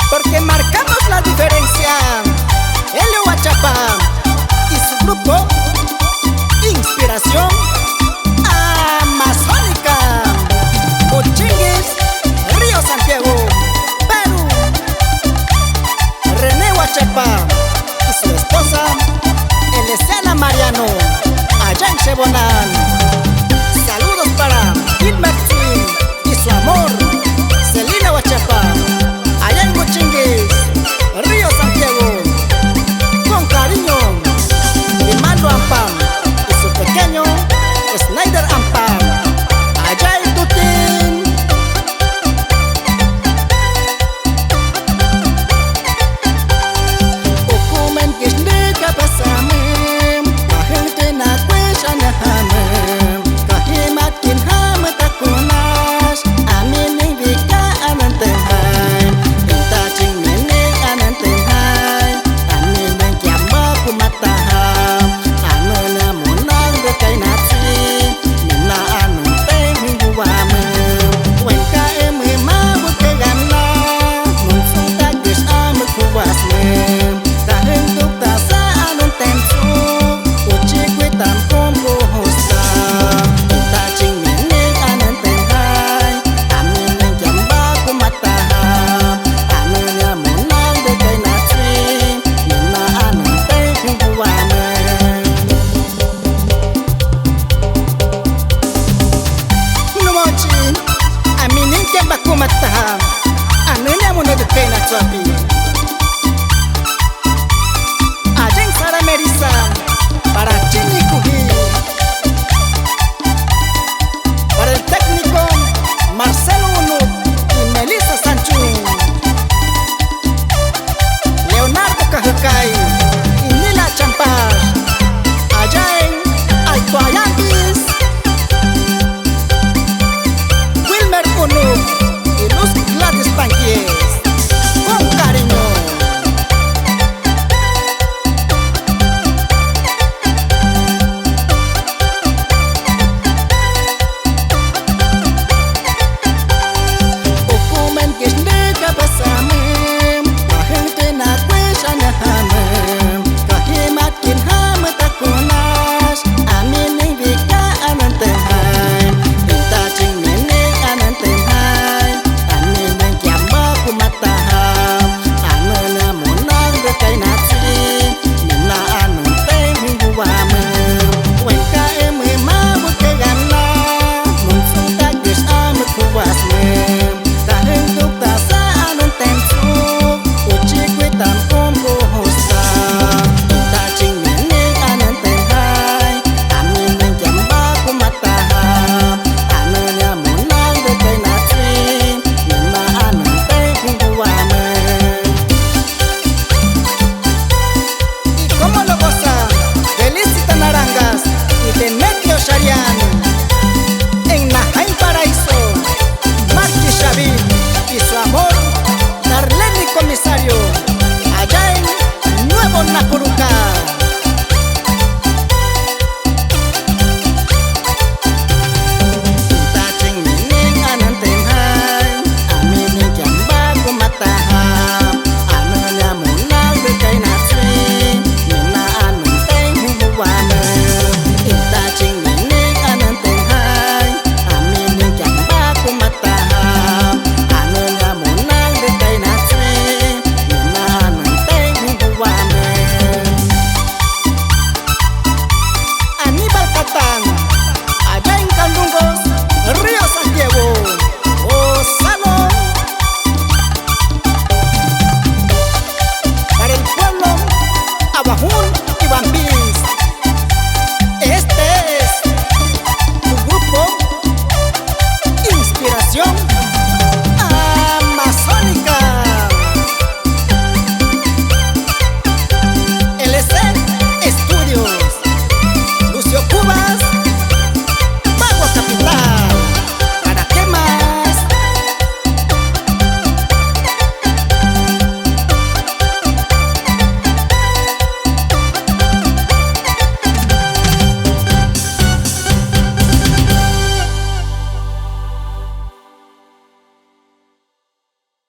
Porque marcamos la diferencia. Helio Huachapa y su grupo Inspiración Amazónica. Ochinguis, Río Santiago, Perú. René Huachapa y su esposa Elesiana Mariano, allá en Chebonal. Saludos para Gilbertine y su amor Celina Huachapa, allá en Ochinguis, Río Santiago. Con cariño, Limando Ampam y su pequeño Snyder Ampam, allá en Tutín. Ukumen Kishnika Pasamim, Kahente na Kweshana Hamem, Kahimat Kinham Takunash, Amini Vika Anantenhaim, Intaching Mene Anantenhaim, Aminen Kiamba Kumataham, Amena Munang de Kainatsi, Nina Ananteng Huamem, Wenka Emima Bukegana, Munfuta Gish Amukubasmem, Kahentuk Tasa Anantensu, Uchikwitam Kombo Hosa, Intaching Mene Anantenhaim, Aminen Kiamba Kumataham, Amena Munang de Kainatsi, Nina Ananteng Huamem. Numochin, Aminin Kiamba Kumataham, Amena Munang de Kainatsi.